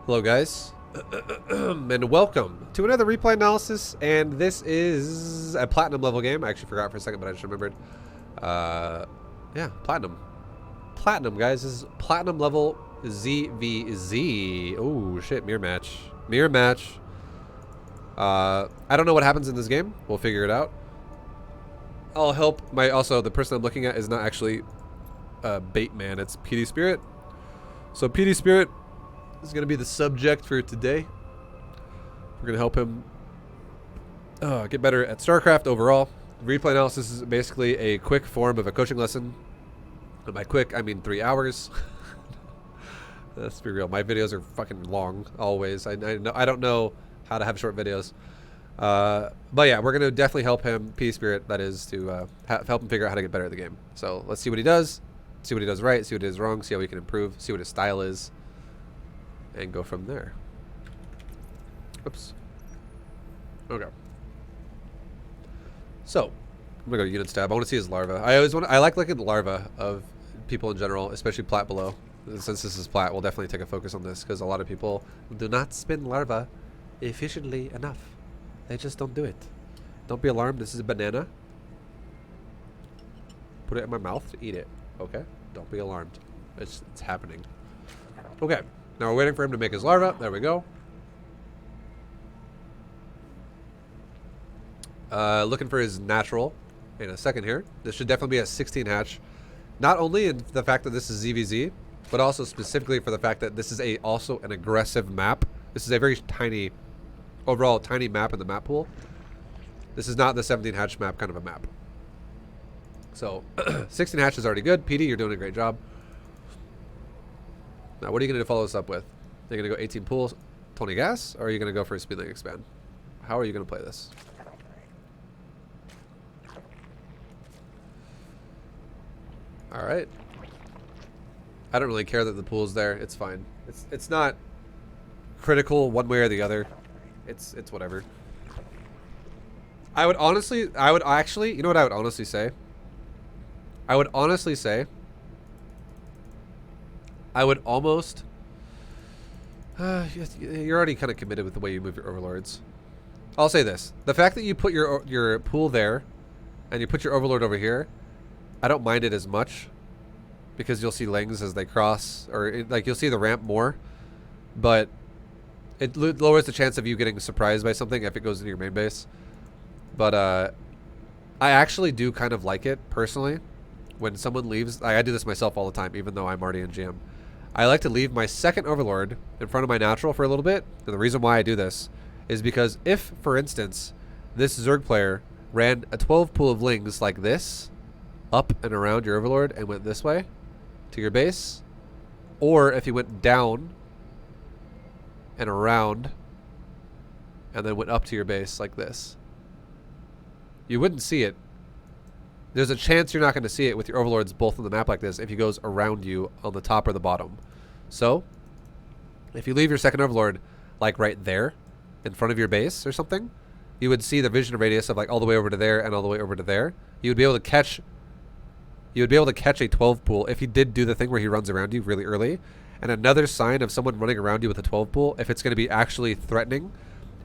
Hello guys, and welcome to another replay analysis, and this is a platinum level game. I actually forgot for a second, but I just remembered. Yeah, platinum. Platinum, guys. This is platinum level ZvZ. Oh shit, mirror match. Mirror match. I don't know what happens in this game. We'll figure it out. I'll help also, the person I'm looking at is not actually Bait Man, it's PD Spirit. So PD Spirit is going to be the subject for today. We're going to help him get better at StarCraft overall. Replay analysis is basically a quick form of a coaching lesson. And by quick, I mean 3 hours. Let's be real. My videos are fucking long, always. I don't know how to have short videos. But yeah, we're going to definitely help him, PD Spirit, that is, to help him figure out how to get better at the game. So let's see what he does. See what he does right, see what he does wrong, see how he can improve, see what his style is, and go from there. Oops. Okay. So, I'm gonna go to Units tab. I want to see his Larva. I like looking at the Larva of people in general, especially Plat below. Since this is Plat, we'll definitely take a focus on this, because a lot of people do not spin Larva efficiently enough. They just don't do it. Don't be alarmed, this is a banana. Put it in my mouth to eat it. Okay? Don't be alarmed. It's happening. Okay. Now we're waiting for him to make his larva. There we go. Looking for his natural in a second here. This should definitely be a 16 hatch. Not only in the fact that this is ZvZ, but also specifically for the fact that this is also an aggressive map. This is a very tiny, overall tiny map in the map pool. This is not the 17 hatch map kind of a map. So, 16 hatch is already good. PD, you're doing a great job. Now, what are you going to follow this up with? Are you going to go 18 pools, 20 gas, or are you going to go for a speed link expand? How are you going to play this? Alright. I don't really care that the pool's there. It's fine. It's not critical one way or the other. It's whatever. I would actually, you know what I would honestly say? I would almost... you're already kind of committed with the way you move your overlords. I'll say this. The fact that you put your pool there and you put your overlord over here, I don't mind it as much because you'll see lings as they cross, or like you'll see the ramp more, but it lowers the chance of you getting surprised by something if it goes into your main base. But I actually do kind of like it personally. When someone leaves, I do this myself all the time, even though I'm already in GM. I like to leave my second overlord in front of my natural for a little bit. And the reason why I do this is because if, for instance, this Zerg player ran a 12 pool of lings like this, up and around your overlord and went this way to your base, or if he went down and around and then went up to your base like this, you wouldn't see it. There's a chance you're not going to see it with your overlords both on the map like this if he goes around you on the top or the bottom. So, if you leave your second overlord like right there in front of your base or something, you would see the vision radius of like all the way over to there and all the way over to there. You would be able to catch a 12 pool if he did do the thing where he runs around you really early. And another sign of someone running around you with a 12 pool, if it's going to be actually threatening,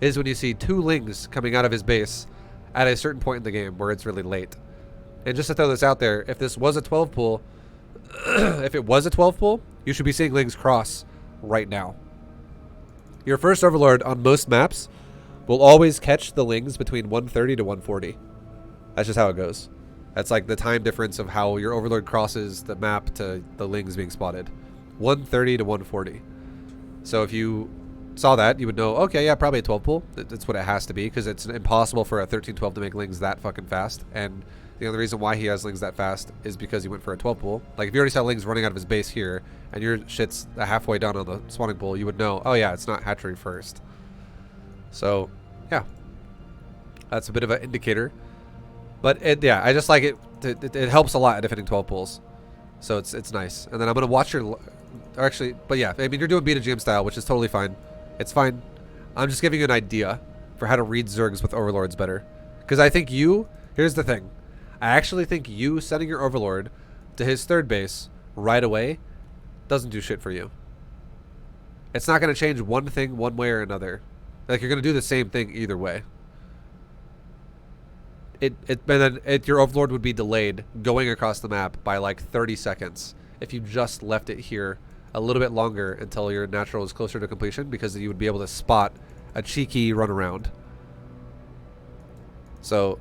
is when you see 2 lings coming out of his base at a certain point in the game where it's really late. And just to throw this out there, if this was a 12 pool, if it was a 12 pool, you should be seeing lings cross right now. Your first overlord on most maps will always catch the lings between 130 to 140. That's just how it goes. That's like the time difference of how your overlord crosses the map to the lings being spotted. 130 to 140. So if you saw that, you would know, okay, yeah, probably a 12 pool. That's what it has to be, because it's impossible for a 13-12 to make lings that fucking fast. And the only reason why he has lings that fast is because he went for a 12 pool. Like, if you already saw lings running out of his base here, and your shit's halfway down on the spawning pool, you would know, oh yeah, it's not hatchery first. So, yeah. That's a bit of an indicator. But, yeah, I just like it. It helps a lot at defending 12 pools. So, it's nice. And then I'm going to watch your... Actually, but yeah, I mean, you're doing beta GM style, which is totally fine. It's fine. I'm just giving you an idea for how to read Zergs with overlords better. Because I think here's the thing. I actually think you sending your overlord to his third base right away doesn't do shit for you. It's not going to change one thing one way or another. Like, you're going to do the same thing either way. Your Overlord would be delayed going across the map by like 30 seconds if you just left it here a little bit longer until your natural is closer to completion, because you would be able to spot a cheeky run around. So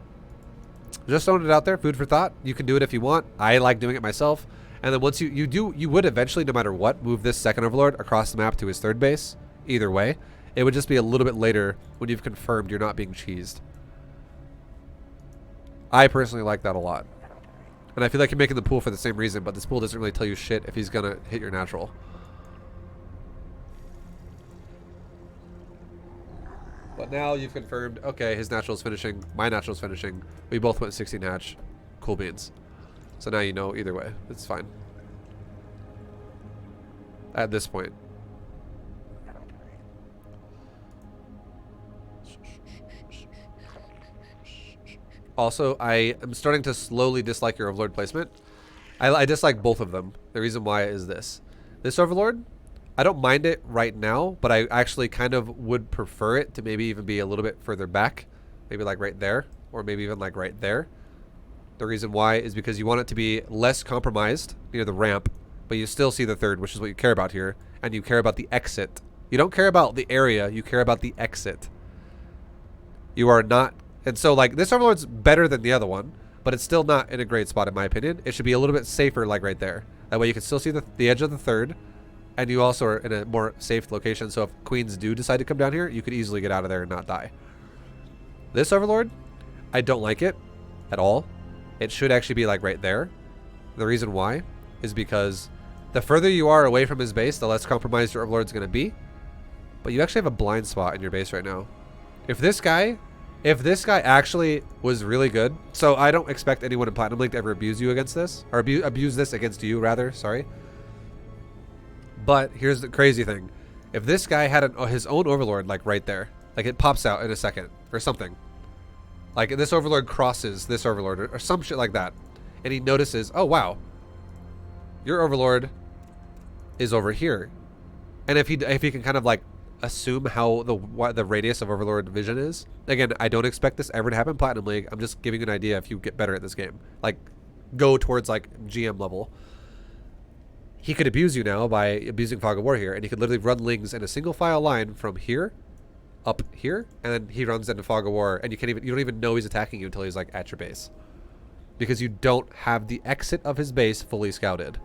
just throwing it out there, food for thought. You can do it if you want. I like doing it myself. And then once you would eventually, no matter what, move this second Overlord across the map to his third base. Either way, it would just be a little bit later when you've confirmed you're not being cheesed. I personally like that a lot. And I feel like you're making the pool for the same reason, but this pool doesn't really tell you shit if he's going to hit your natural. But now you've confirmed, okay, his natural is finishing, my natural is finishing. We both went 16 hatch. Cool beans. So now you know either way. It's fine. At this point. Also, I am starting to slowly dislike your Overlord placement. I dislike both of them. The reason why is this. This Overlord, I don't mind it right now, but I actually kind of would prefer it to maybe even be a little bit further back. Maybe like right there, or maybe even like right there. The reason why is because you want it to be less compromised near the ramp, but you still see the third, which is what you care about here, and you care about the exit. You don't care about the area, you care about the exit. You are not... And so, like, this Overlord's better than the other one, but it's still not in a great spot, in my opinion. It should be a little bit safer, like right there. That way you can still see the edge of the third, and you also are in a more safe location, so if queens do decide to come down here, you could easily get out of there and not die. This Overlord, I don't like it at all. It should actually be, like, right there. The reason why is because the further you are away from his base, the less compromised your Overlord's going to be. But you actually have a blind spot in your base right now. If this guy actually was really good, so I don't expect anyone in Platinum League to ever abuse you against this, or abuse this against you, rather, sorry. But here's the crazy thing. If this guy had his own Overlord, like right there, like it pops out in a second, or something. Like this Overlord crosses this Overlord, or some shit like that. And he notices, oh wow, your Overlord is over here. And if he can kind of like assume how the radius of Overlord vision is. Again, I don't expect this ever to happen in Platinum League. I'm just giving you an idea if you get better at this game. Like, go towards, like, GM level. He could abuse you now by abusing Fog of War here, and he could literally run Lings in a single file line from here, up here, and then he runs into Fog of War, and you don't even know he's attacking you until he's, like, at your base. Because you don't have the exit of his base fully scouted.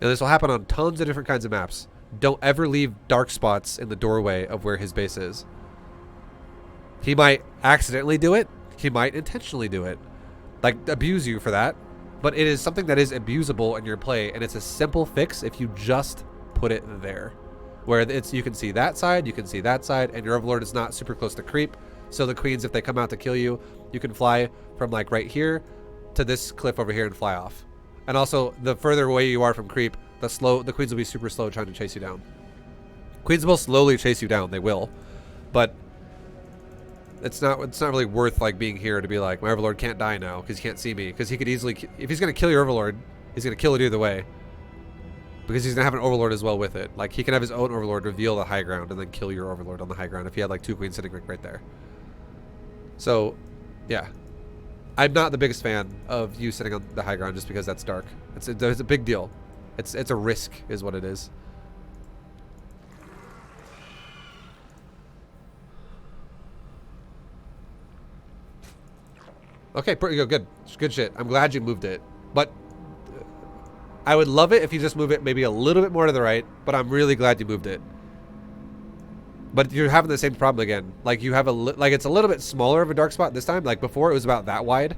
And this will happen on tons of different kinds of maps. Don't ever leave dark spots in the doorway of where his base is. He might accidentally do it. He might intentionally do it. Like, abuse you for that. But it is something that is abusable in your play, and it's a simple fix if you just put it there. Where you can see that side, you can see that side, and your Overlord is not super close to creep. So the queens, if they come out to kill you, you can fly from like right here to this cliff over here and fly off. And also, the further away you are from creep, the queens will be super slow trying to chase you down. Queens will slowly chase you down, they will. But it's not really worth like being here to be like, my Overlord can't die now because he can't see me. Because he could easily, if he's going to kill your Overlord, he's going to kill it either way. Because he's going to have an Overlord as well with it. Like, he can have his own Overlord reveal the high ground and then kill your Overlord on the high ground if he had like two queens sitting right there. So, yeah. I'm not the biggest fan of you sitting on the high ground just because that's dark. It's a big deal. It's a risk is what it is. Okay, good. Good shit. I'm glad you moved it. But I would love it if you just move it maybe a little bit more to the right, but I'm really glad you moved it. But you're having the same problem again. Like, you have it's a little bit smaller of a dark spot this time. Like, before it was about that wide.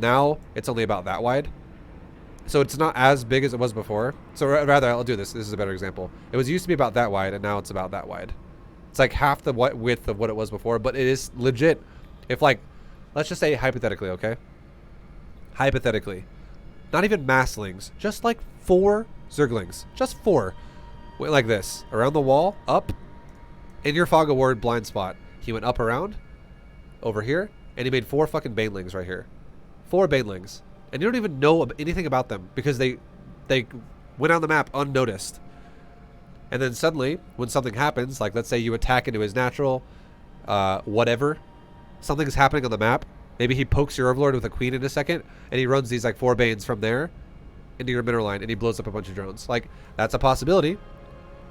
Now it's only about that wide. So it's not as big as it was before. So rather, I'll do this. This is a better example. It used to be about that wide, and now it's about that wide. It's like half the width of what it was before, but it is legit. If like, let's just say hypothetically, okay? Hypothetically. Not even masslings. Just like 4 zerglings. Just 4. Went like this. Around the wall, up. In your Fog of War blind spot. He went up around. Over here. And he made 4 fucking banelings right here. 4 banelings. And you don't even know anything about them because they went on the map unnoticed. And then suddenly, when something happens, like let's say you attack into his natural, whatever, something's happening on the map. Maybe he pokes your Overlord with a queen in a second, and he runs these like 4 Banes from there into your mineral line, and he blows up a bunch of drones. Like, that's a possibility.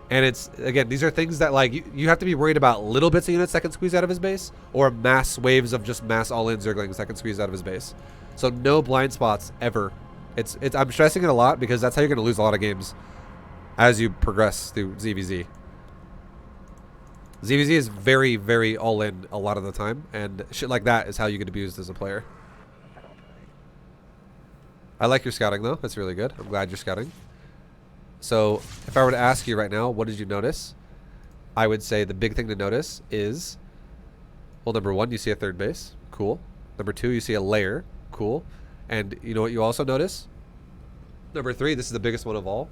And it's, again, these are things that like you have to be worried about little bits of units that can squeeze out of his base, or mass waves of just mass all-in Zerglings that can squeeze out of his base. So no blind spots ever. I'm stressing it a lot because that's how you're going to lose a lot of games as you progress through ZvZ. ZvZ is very, very all-in a lot of the time, and shit like that is how you get abused as a player. I like your scouting, though. That's really good. I'm glad you're scouting. So, if I were to ask you right now, what did you notice? I would say the big thing to notice is, well, number 1, you see a 3rd base. Cool. Number 2, you see a layer. Cool. And you know what you also notice? Number 3, this is the biggest one of all.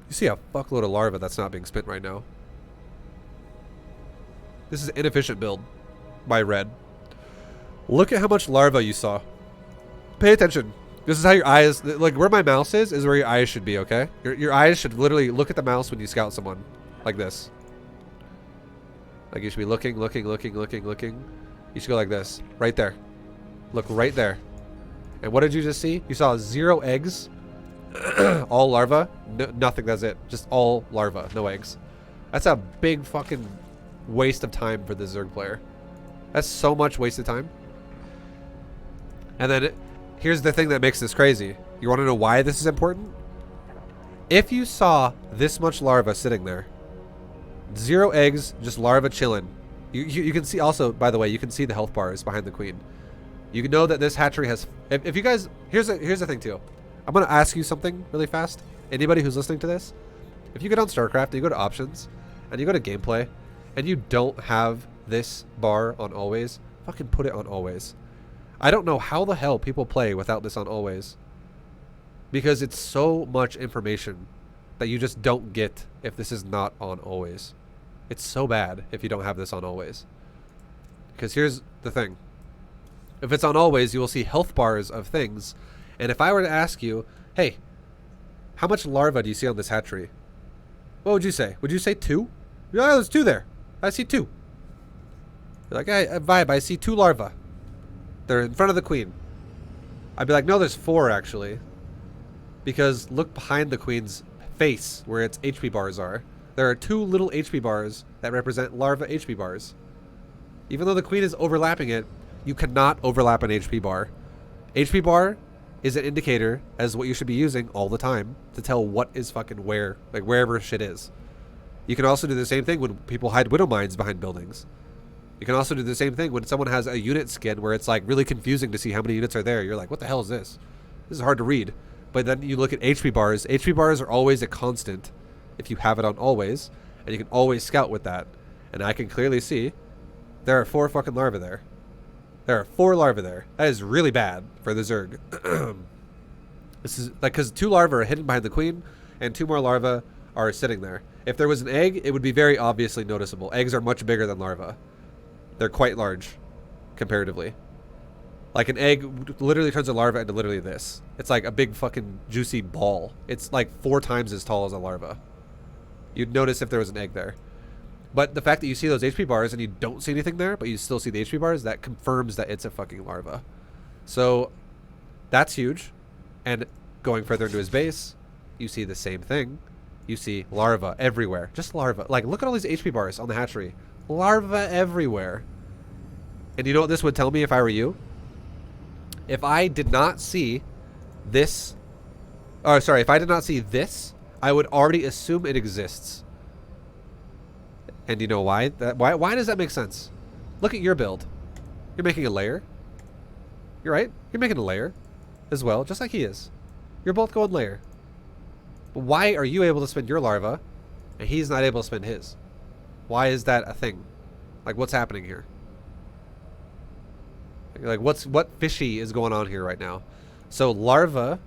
You see a fuckload of larva that's not being spent right now. This is an inefficient build by Red. Look at how much larva you saw. Pay attention. This is how your eyes, like where my mouse is where your eyes should be, okay? Your eyes should literally look at the mouse when you scout someone. Like this. Like you should be looking. You should go like this. Right there. Look right there. And what did you just see? You saw 0 eggs. All larva. No, nothing, that's it. Just all larva. No eggs. That's a big fucking waste of time for the Zerg player. That's so much wasted time. And then here's the thing that makes this crazy. You want to know why this is important? If you saw this much larva sitting there, 0 eggs, just larva chilling. You can see also, by the way, you can see the health bars behind the queen. You can know that this hatchery has... If you guys... Here's the thing too. I'm going to ask you something really fast. Anybody who's listening to this, if you go on StarCraft, you go to options, and you go to gameplay, and you don't have this bar on always, fucking put it on always. I don't know how the hell people play without this on always. Because it's so much information that you just don't get if this is not on always. It's so bad if you don't have this on always. Because here's the thing. If it's on always, you will see health bars of things. And if I were to ask you, hey, how much larva do you see on this hatchery? What would you say? Would you say 2? Yeah, there's 2 there. I see 2. You're like, hey, ViBE, I see 2 larva. They're in front of the queen. I'd be like, no, there's 4 actually. Because look behind the queen's face where its HP bars are. There are 2 little HP bars that represent larva HP bars. Even though the queen is overlapping it, you cannot overlap an HP bar. HP bar is an indicator as what you should be using all the time to tell what is fucking where, like wherever shit is. You can also do the same thing when people hide widow mines behind buildings. You can also do the same thing when someone has a unit skin where it's like really confusing to see how many units are there. You're like, what the hell is this? This is hard to read. But then you look at HP bars. HP bars are always a constant if you have it on always, and you can always scout with that. And I can clearly see there are 4 fucking larvae there. There are 4 larvae there. That is really bad for the Zerg. This is like, because 2 larvae are hidden behind the queen, and 2 more larvae are sitting there. If there was an egg, it would be very obviously noticeable. Eggs are much bigger than larvae. They're quite large, comparatively. Like an egg literally turns a larva into literally this. It's like a big fucking juicy ball. It's like 4 times as tall as a larva. You'd notice if there was an egg there. But the fact that you see those HP bars and you don't see anything there, but you still see the HP bars, that confirms that it's a fucking larva. So that's huge. And going further into his base, you see the same thing. You see larva everywhere. Just larva. Like, look at all these HP bars on the hatchery. Larva everywhere. And you know what this would tell me if I were you? If I did not see this, oh sorry, if I did not see this, I would already assume it exists. And you know why? Why does that make sense? Look at your build. You're making a layer. You're right. You're making a layer as well, just like he is. You're both going layer. But why are you able to spend your larva and he's not able to spend his? Why is that a thing? Like, what's happening here? Like, what fishy is going on here right now? So larva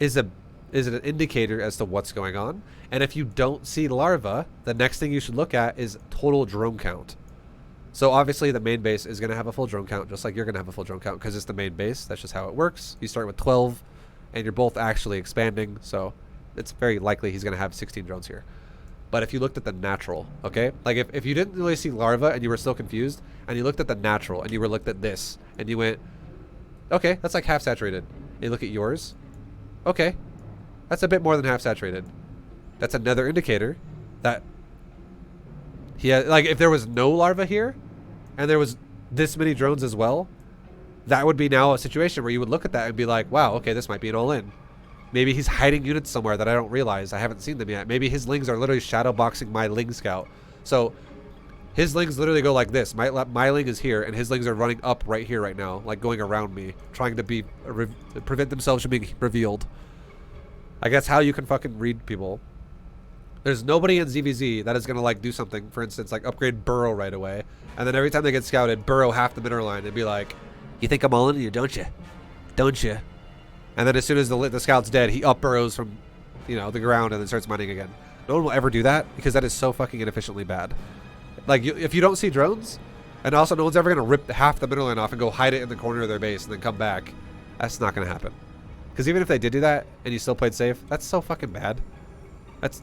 is an indicator as to what's going on. And if you don't see larva, the next thing you should look at is total drone count. So obviously the main base is going to have a full drone count, just like you're going to have a full drone count because it's the main base. That's just how it works. You start with 12 and you're both actually expanding. So it's very likely he's going to have 16 drones here. But if you looked at the natural, okay? Like if you didn't really see Larva and you were still confused, and you looked at the natural and you were looked at this and you went, okay, that's like half saturated. And you look at yours, okay, that's a bit more than half saturated. That's another indicator that he had, like if there was no Larva here and there was this many drones as well, that would be now a situation where you would look at that and be like, wow, okay, this might be an all-in. Maybe he's hiding units somewhere that I don't realize. I haven't seen them yet. Maybe his lings are literally shadow boxing my ling scout. So his lings literally go like this. My ling is here, and his lings are running up right here right now, like going around me, trying to be prevent themselves from being revealed. Like that's how you can fucking read people. There's nobody in ZvZ that is gonna like do something, for instance, like upgrade Burrow right away, and then every time they get scouted, Burrow half the middle line and be like, "You think I'm all in you, don't you? Don't you?" And then as soon as the scout's dead, he up burrows from, you know, the ground and then starts mining again. No one will ever do that because that is so fucking inefficiently bad. Like, if you don't see drones, and also no one's ever going to rip half the middle line off and go hide it in the corner of their base and then come back, that's not going to happen. Because even if they did do that and you still played safe, that's so fucking bad. That's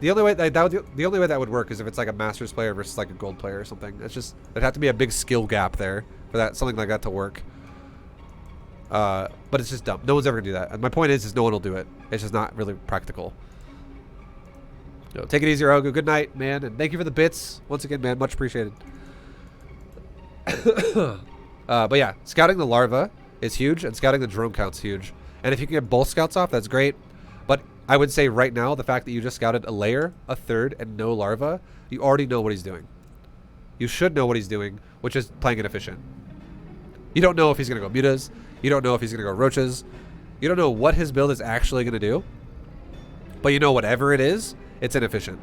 the only way the only way that would work is if it's like a Masters player versus like a Gold player or something. It's just there'd have to be a big skill gap there for that something like that to work. But it's just dumb. No one's ever gonna do that. And my point is no one will do it. It's just not really practical. Yo, take it easy, Rogu. Good night, man, and thank you for the bits once again, man. Much appreciated. But yeah, scouting the Larva is huge, and scouting the drone count's huge. And if you can get both scouts off, that's great. But I would say right now, the fact that you just scouted a layer, a third, and no Larva, you already know what he's doing. You should know what he's doing, which is playing inefficient. You don't know if he's gonna go mutas. You don't know if he's going to go roaches. You don't know what his build is actually going to do. But you know whatever it is, it's inefficient.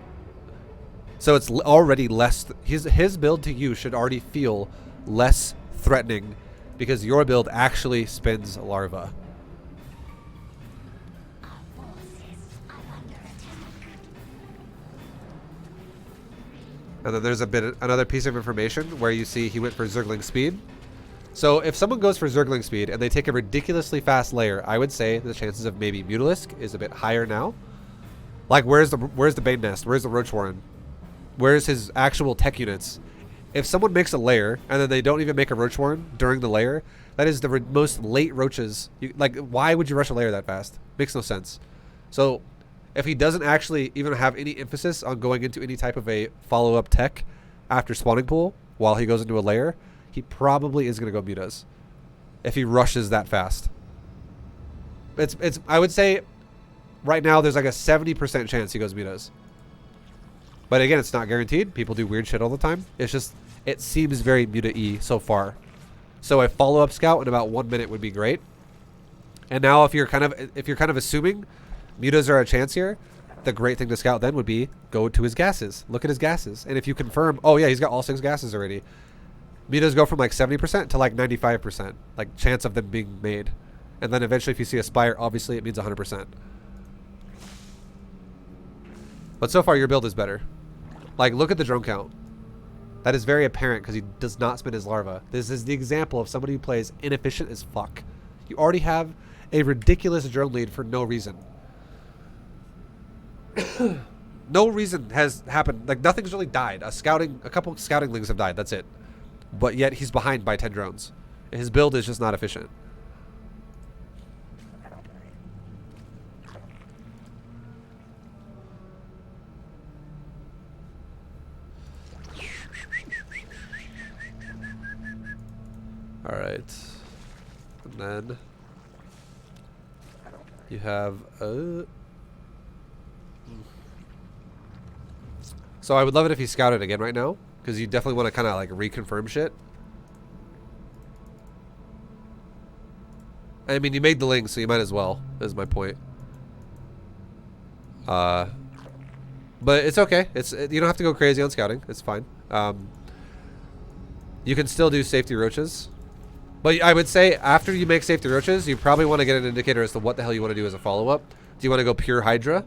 So it's already less... His build to you should already feel less threatening because your build actually spins Larva. And then there's another piece of information where you see he went for Zergling speed. So if someone goes for Zergling speed and they take a ridiculously fast layer, I would say the chances of maybe Mutalisk is a bit higher now. Like where's the Bane Nest? Where's the Roach Warren? Where's his actual tech units? If someone makes a layer and then they don't even make a Roach Warren during the layer, that is the most late roaches. Like why would you rush a layer that fast? Makes no sense. So if he doesn't actually even have any emphasis on going into any type of a follow-up tech after spawning pool while he goes into a layer, he probably is going to go mutas if he rushes that fast. It's I would say right now there's like a 70% chance he goes mutas. But again, it's not guaranteed. People do weird shit all the time. It's just it seems very muta-y so far. So a follow-up scout in about 1 minute would be great. And now if you're kind of assuming mutas are a chance here, the great thing to scout then would be go to his gases. Look at his gases. And if you confirm, oh yeah, he's got all 6 gases already. Mutas go from like 70% to like 95%, like chance of them being made. And then eventually if you see a Spire, obviously it means 100%. But so far your build is better. Like look at the drone count. That is very apparent because he does not spin his Larva. This is the example of somebody who plays inefficient as fuck. You already have a ridiculous drone lead for no reason. No reason has happened. Like nothing's really died. A couple scouting lings have died. That's it. But yet he's behind by 10 drones. His build is just not efficient. Alright. And then you have so I would love it if he scouted again right now, because you definitely want to kind of like reconfirm shit. I mean, you made the link, so you might as well, is my point. But it's okay. You don't have to go crazy on scouting. It's fine. You can still do safety roaches. But I would say after you make safety roaches, you probably want to get an indicator as to what the hell you want to do as a follow-up. Do you want to go pure Hydra?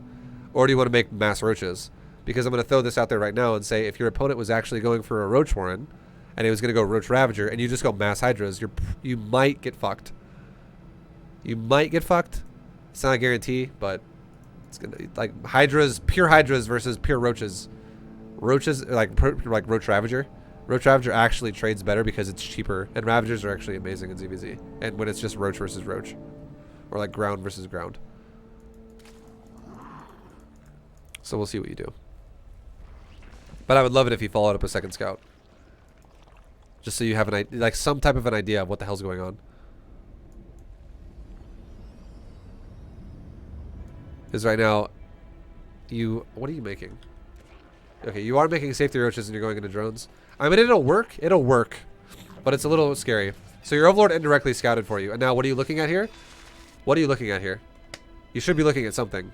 Or do you want to make mass roaches? Because I'm going to throw this out there right now and say if your opponent was actually going for a Roach Warren and he was going to go Roach Ravager and you just go mass Hydras, you might get fucked. You might get fucked. It's not a guarantee, but It's gonna like hydras, pure hydras versus pure roaches. Roaches like roach ravager. Roach ravager actually trades better because it's cheaper, and ravagers are actually amazing in ZvZ. And when it's just roach versus roach, or like ground versus ground. So we'll see what you do. But I would love it if you followed up a second scout, just so you have an like some type of an idea of what the hell's going on. Because right now, what are you making? Okay, you are making safety roaches and you're going into drones. I mean, it'll work, but it's a little scary. So your Overlord indirectly scouted for you. And now what are you looking at here? What are you looking at here? You should be looking at something.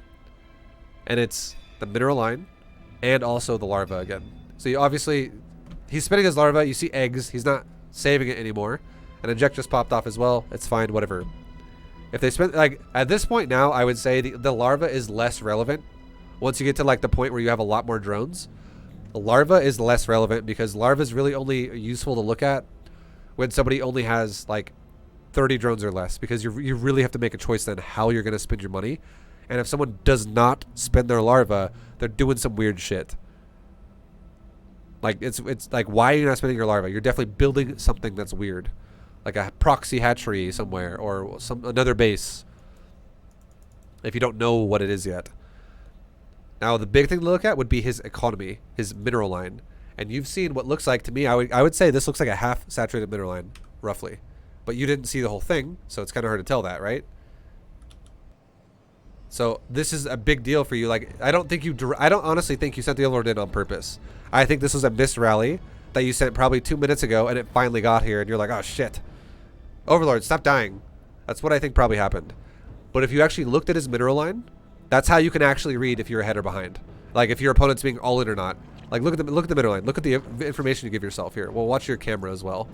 And it's the mineral line and also the larva again. So you obviously, he's spinning his larva. You see eggs. He's not saving it anymore. An inject just popped off as well. It's fine, whatever. If they spend, like, at this point now, I would say the larva is less relevant. Once you get to, like, the point where you have a lot more drones, the larva is less relevant because larva is really only useful to look at when somebody only has, like, 30 drones or less, because you really have to make a choice then how you're going to spend your money. And if someone does not spend their larva, they're doing some weird shit. Like, it's like, why are you not spending your larva? You're definitely building something that's weird. Like a proxy hatchery somewhere or another base, if you don't know what it is yet. Now the big thing to look at would be his economy, his mineral line. And you've seen what looks like, to me, I would say this looks like a half saturated mineral line, roughly. But you didn't see the whole thing, so it's kind of hard to tell that, right? So this is a big deal for you. Like, I don't honestly think you sent the Overlord in on purpose. I think this was a missed rally that you sent probably 2 minutes ago, and it finally got here, and you're like, oh shit. Overlord, stop dying. That's what I think probably happened. But if you actually looked at his mineral line, that's how you can actually read if you're ahead or behind. Like if your opponent's being all in or not. Like look at the mineral line. Look at the information you give yourself here. Well, watch your camera as well.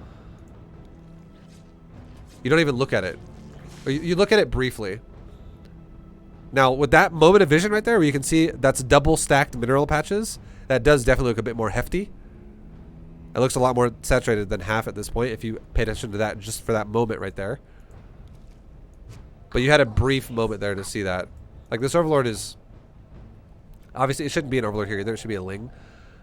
You don't even look at it. Or you look at it briefly. Now, with that moment of vision right there, where you can see that's double stacked mineral patches, that does definitely look a bit more hefty. It looks a lot more saturated than half at this point if you pay attention to that just for that moment right there. But you had a brief moment there to see that. Like this Overlord is... Obviously, it shouldn't be an Overlord here either. It should be a Ling.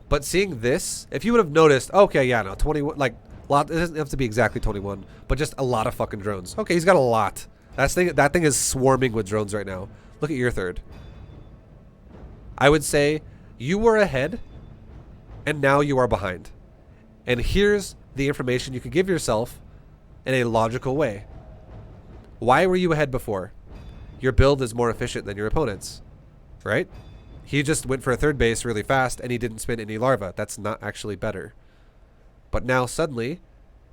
But seeing this, if you would have noticed... Okay, yeah, no, 21... Like, it doesn't have to be exactly 21. But just a lot of fucking drones. Okay, he's got a lot. That thing is swarming with drones right now. Look at your third. I would say you were ahead, and now you are behind. And here's the information you can give yourself in a logical way. Why were you ahead before? Your build is more efficient than your opponent's, right? He just went for a third base really fast and he didn't spin any larva. That's not actually better. But now suddenly,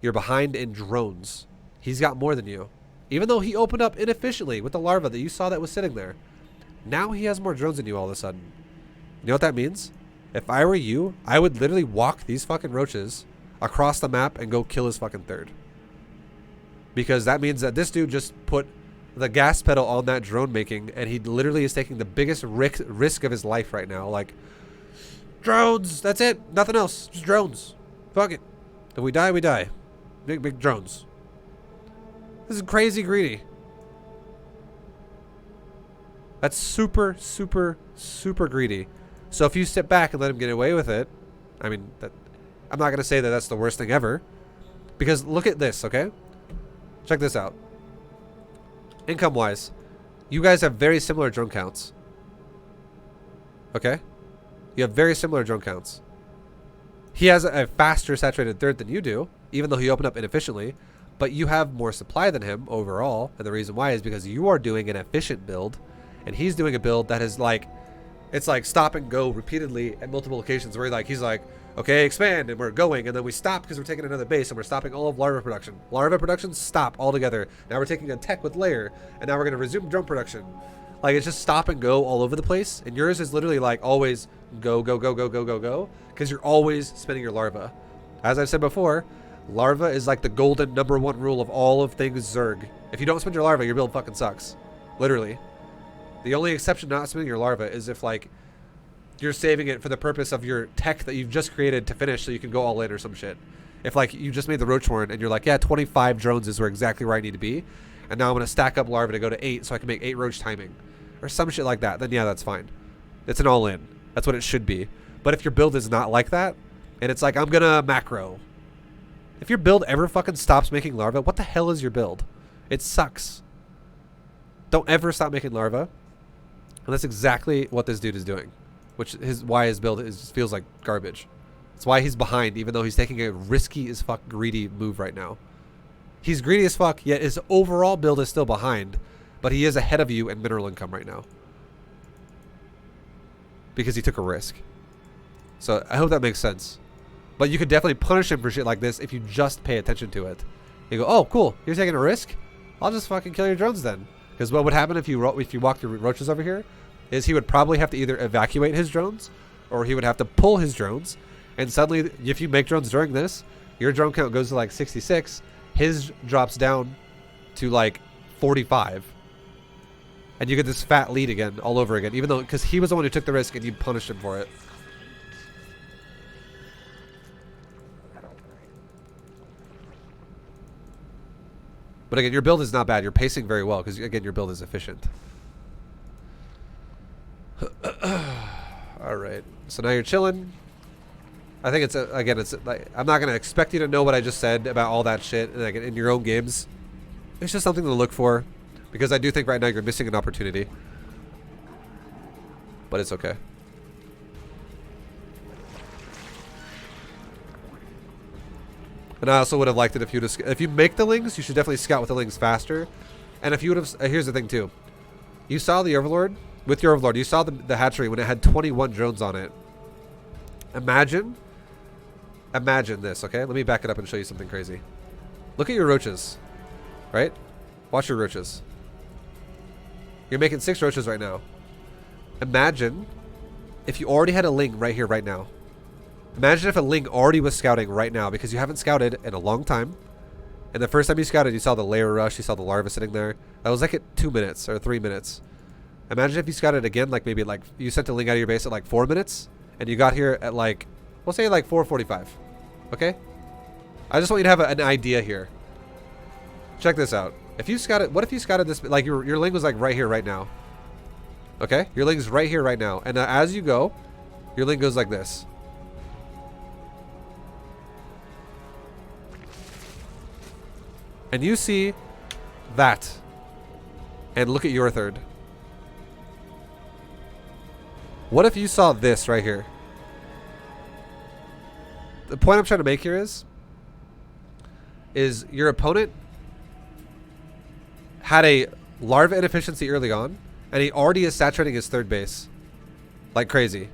you're behind in drones. He's got more than you. Even though he opened up inefficiently with the larva that you saw that was sitting there. Now he has more drones than you all of a sudden. You know what that means? If I were you, I would literally walk these fucking roaches across the map and go kill his fucking third. Because that means that this dude just put the gas pedal on that drone making, and he literally is taking the biggest risk of his life right now. Like, drones, that's it. Nothing else. Just drones. Fuck it. If we die, we die. Big drones. This is crazy greedy. That's super, super, super greedy. So if you sit back and let him get away with it, I mean, I'm not going to say that that's the worst thing ever. Because look at this, okay? Check this out. Income-wise, you guys have very similar drone counts. Okay? You have very similar drone counts. He has a faster saturated third than you do, even though he opened up inefficiently. But you have more supply than him overall. And the reason why is because you are doing an efficient build. And he's doing a build that is like... It's like stop and go repeatedly at multiple locations where he's like, okay, expand, and we're going, and then we stop because we're taking another base, and we're stopping all of larva production. Larva production, stop altogether. Now we're taking a tech with layer, and now we're going to resume drone production. Like, it's just stop and go all over the place, and yours is literally like always go, go, go, go, go, go, go, because you're always spinning your larva. As I've said before, larva is like the golden #1 rule of all of things Zerg. If you don't spin your larva, your build fucking sucks. Literally. The only exception to not spinning your larva is if, like, you're saving it for the purpose of your tech that you've just created to finish so you can go all in or some shit. If, like, you just made the roach horn and you're like, yeah, 25 drones is where exactly where I need to be, and now I'm going to stack up larva to go to 8 so I can make 8 roach timing. or some shit like that, then yeah, that's fine. It's an all-in. That's what it should be. But if your build is not like that, and it's like, I'm gonna macro. If your build ever fucking stops making larva, what the hell is your build? It sucks. Don't ever stop making larva. And that's exactly what this dude is doing. Which is why his build feels like garbage. It's why he's behind, even though he's taking a risky as fuck greedy move right now. He's greedy as fuck, yet his overall build is still behind. But he is ahead of you in mineral income right now. Because he took a risk. So I hope that makes sense. But you could definitely punish him for shit like this if you just pay attention to it. You go, oh, cool, you're taking a risk? I'll just fucking kill your drones then. Because what would happen if you walked your roaches over here is he would probably have to either evacuate his drones or he would have to pull his drones. And suddenly, if you make drones during this, your drone count goes to like 66. His drops down to like 45. And you get this fat lead again, all over again. Even though, because he was the one who took the risk and you punished him for it. But again, your build is not bad. You're pacing very well because, again, your build is efficient. All right. So now you're chilling. I think it's, again, it's like, I'm not going to expect you to know what I just said about all that shit and, again, in your own games. It's just something to look for because I do think right now you're missing an opportunity. But it's okay. And I also would have liked it if you make the lings, you should definitely scout with the lings faster. And if you would have, here's the thing too. You saw the Overlord, with your Overlord, you saw the hatchery when it had 21 drones on it. Imagine this, okay? Let me back it up and show you something crazy. Look at your roaches, right? Watch your roaches. You're making 6 roaches right now. Imagine if you already had a ling right here, right now. Imagine if a ling already was scouting right now because you haven't scouted in a long time. And the first time you scouted, you saw the layer rush, you saw the larva sitting there. That was like at 2 minutes or 3 minutes. Imagine if you scouted again, like maybe like you sent a ling out of your base at like 4 minutes and you got here at like, we'll say like 4:45. Okay? I just want you to have an idea here. Check this out. If you scouted, what if you scouted this, like your ling was like right here, right now. Okay? Your ling's right here, right now. And as you go, your ling goes like this. And you see that. And look at your third. What if you saw this right here? The point I'm trying to make here is your opponent had a larva inefficiency early on, and he already is saturating his third base. Like crazy.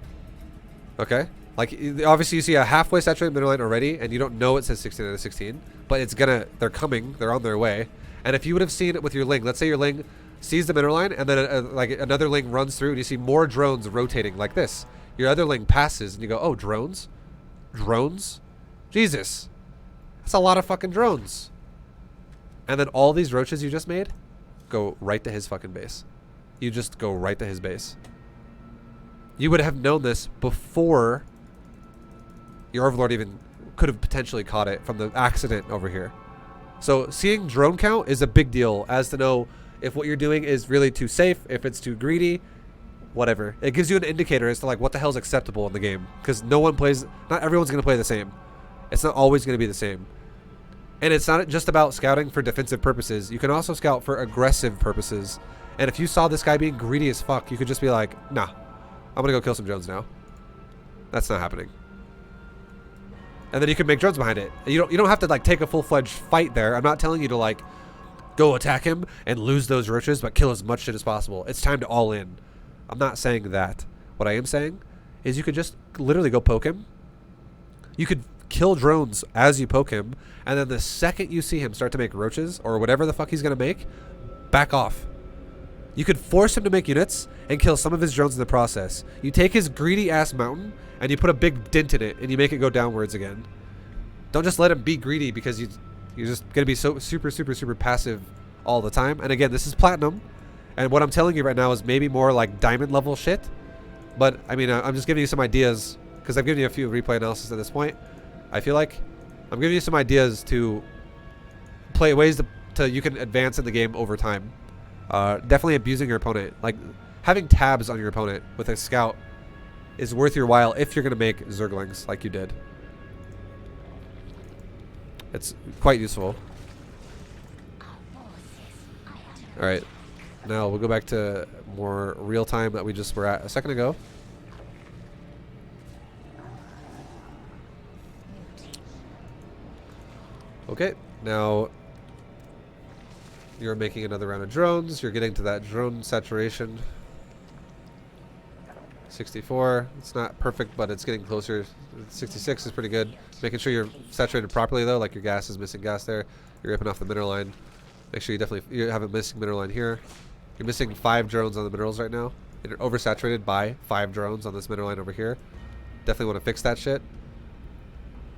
Okay? Like, obviously you see a halfway saturated mineral line already, and you don't know it says 16 out of 16, but it's gonna, they're coming, they're on their way. And if you would have seen it with your ling, let's say your ling sees the mineral line, and then like another ling runs through, and you see more drones rotating like this. Your other ling passes, and you go, oh, drones? Drones? Jesus. That's a lot of fucking drones. And then all these roaches you just made go right to his fucking base. You just go right to his base. You would have known this before your Overlord even could have potentially caught it from the accident over here. So seeing drone count is a big deal as to know if what you're doing is really too safe, if it's too greedy, whatever. It gives you an indicator as to like what the hell is acceptable in the game. Because not everyone's going to play the same. It's not always going to be the same. And it's not just about scouting for defensive purposes. You can also scout for aggressive purposes. And if you saw this guy being greedy as fuck, you could just be like, nah, I'm going to go kill some drones now. That's not happening. And then you can make drones behind it. You don't have to like take a full-fledged fight there. I'm not telling you to like go attack him and lose those roaches, but kill as much shit as possible. It's time to all in. I'm not saying that. What I am saying is you could just literally go poke him. You could kill drones as you poke him, and then the second you see him start to make roaches or whatever the fuck he's gonna make, back off. You could force him to make units and kill some of his drones in the process. You take his greedy ass mountain and you put a big dent in it and you make it go downwards again. Don't just let him be greedy because you're just gonna be so super passive all the time. And again, this is platinum, and what I'm telling you right now is maybe more like diamond level shit. But I mean, I'm just giving you some ideas because I've given you a few replay analysis at this point. I feel like I'm giving you some ideas to play ways to you can advance in the game over time. Definitely abusing your opponent. Like, having tabs on your opponent with a scout is worth your while if you're going to make Zerglings like you did. It's quite useful. Alright, now we'll go back to more real time that we just were at a second ago. Okay, now you're making another round of drones. You're getting to that drone saturation. 64. It's not perfect, but it's getting closer. 66 is pretty good. Making sure you're saturated properly, though, like your gas is missing gas there. You're ripping off the mineral line. Make sure you have a missing mineral line here. You're missing 5 drones on the minerals right now. And you're oversaturated by 5 drones on this mineral line over here. Definitely want to fix that shit.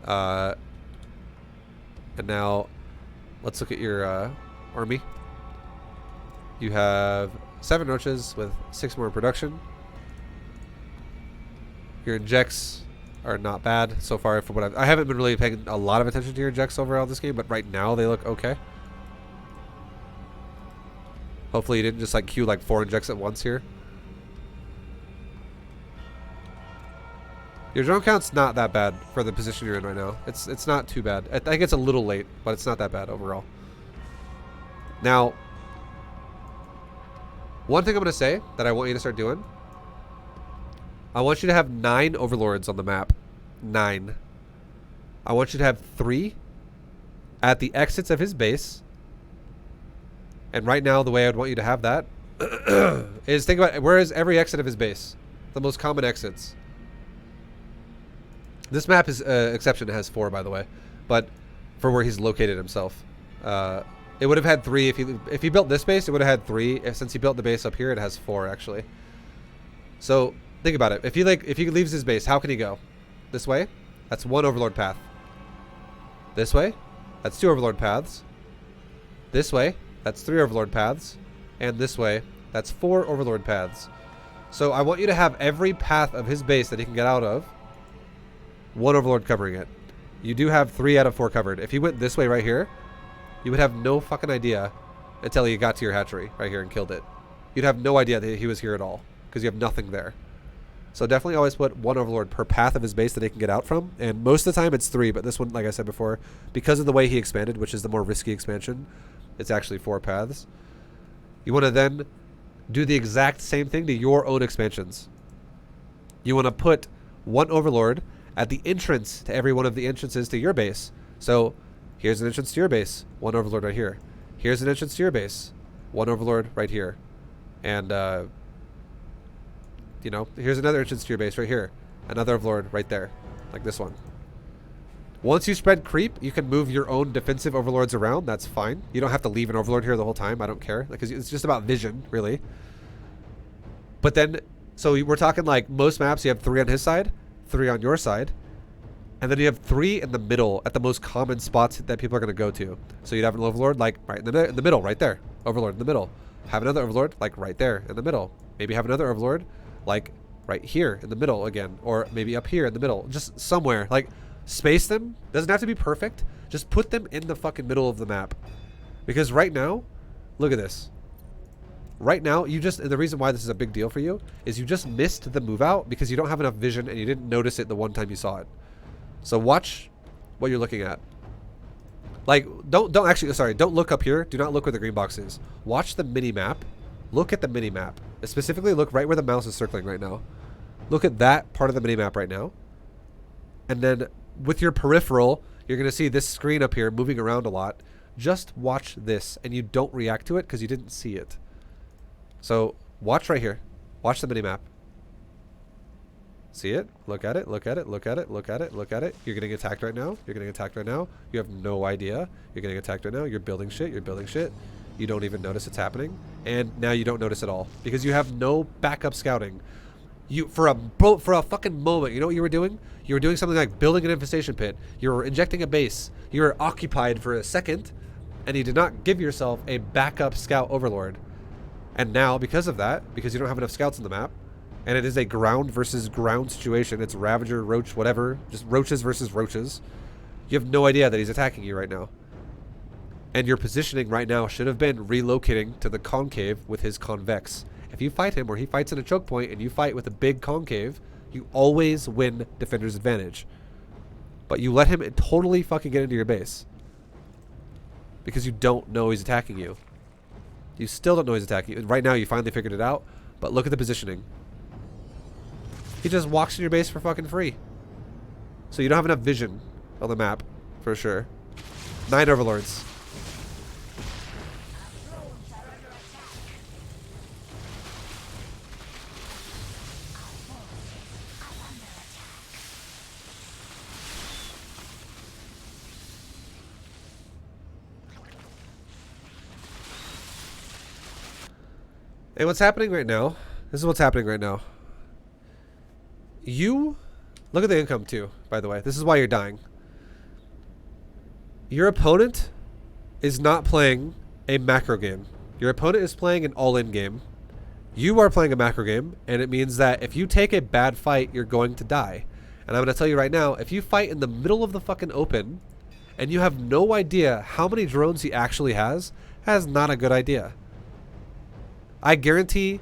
And now, let's look at your army. You have 7 roaches with 6 more in production. Your injects are not bad so far. For what I haven't been really paying a lot of attention to your injects overall this game, but right now they look okay. Hopefully you didn't just like queue like 4 injects at once here. Your drone count's not that bad for the position you're in right now. It's not too bad. I think it's a little late, but it's not that bad overall. Now, one thing I'm going to say that I want you to start doing, I want you to have 9 overlords on the map. 9. I want you to have 3 at the exits of his base. And right now, the way I'd want you to have that is think about where is every exit of his base? The most common exits. This map is exception. It has 4, by the way, but for where he's located himself, it would have had 3 if he built this base. It would have had 3. Since he built the base up here, it has 4 actually. So think about it. If he leaves his base, how can he go? This way? That's 1 overlord path. This way? That's 2 overlord paths. This way? That's 3 overlord paths. And this way? That's 4 overlord paths. So I want you to have every path of his base that he can get out of, 1 overlord covering it. You do have 3 out of 4 covered. If he went this way right here, you would have no fucking idea until he got to your hatchery right here and killed it. You'd have no idea that he was here at all because you have nothing there. So definitely always put 1 overlord per path of his base that he can get out from. And most of the time it's 3, but this one, like I said before, because of the way he expanded, which is the more risky expansion, it's actually 4 paths. You want to then do the exact same thing to your own expansions. You want to put 1 overlord at the entrance to every one of the entrances to your base. So here's an entrance to your base, 1 overlord right here. Here's an entrance to your base, 1 overlord right here. And you know, here's another entrance to your base right here, another overlord right there, like this one. Once you spread creep, you can move your own defensive overlords around. That's fine. You don't have to leave an overlord here the whole time. I don't care, because it's just about vision, really. But then, so we're talking like most maps, you have 3 on his side, 3 on your side, and then you have 3 in the middle at the most common spots that people are going to go to. So you'd have an overlord like right in the middle, right there. Overlord in the middle. Have another overlord like right there in the middle. Maybe have another overlord like right here in the middle again, or maybe up here in the middle, just somewhere. Like, space them. Doesn't have to be perfect. Just put them in the fucking middle of the map. Because right now, look at this. Right now, the reason why this is a big deal for you is you just missed the move out because you don't have enough vision and you didn't notice it the one time you saw it. So watch what you're looking at. Like, don't look up here. Do not look where the green box is. Watch the mini map. Look at the mini map. Specifically, look right where the mouse is circling right now. Look at that part of the mini map right now. And then with your peripheral, you're going to see this screen up here moving around a lot. Just watch this, and you don't react to it because you didn't see it. So watch right here. Watch the mini map. See it? Look at it. Look at it. Look at it. Look at it. Look at it. You're getting attacked right now. You're getting attacked right now. You have no idea. You're getting attacked right now. You're building shit. You're building shit. You don't even notice it's happening, and now you don't notice at all because you have no backup scouting. You for a fucking moment, you know what you were doing? You were doing something like building an infestation pit. You were injecting a base. You were occupied for a second, and you did not give yourself a backup scout overlord. And now, because of that, because you don't have enough scouts on the map, and it is a ground versus ground situation, it's Ravager, Roach, whatever, just roaches versus roaches. You have no idea that he's attacking you right now. And your positioning right now should have been relocating to the concave with his convex if you fight him or he fights in a choke point and you fight with a big concave, you always win defender's advantage. But you let him totally fucking get into your base. Because you don't know he's attacking you. You still don't know he's attacking you. Right now you finally figured it out, but look at the positioning. He just walks in your base for fucking free. So you don't have enough vision on the map, for sure. 9 Overlords. And what's happening right now, this is what's happening right now. You, look at the income too, by the way. This is why you're dying. Your opponent is not playing a macro game. Your opponent is playing an all-in game. You are playing a macro game, and it means that if you take a bad fight, you're going to die. And I'm going to tell you right now, if you fight in the middle of the fucking open, and you have no idea how many drones he actually has, that's not a good idea. I guarantee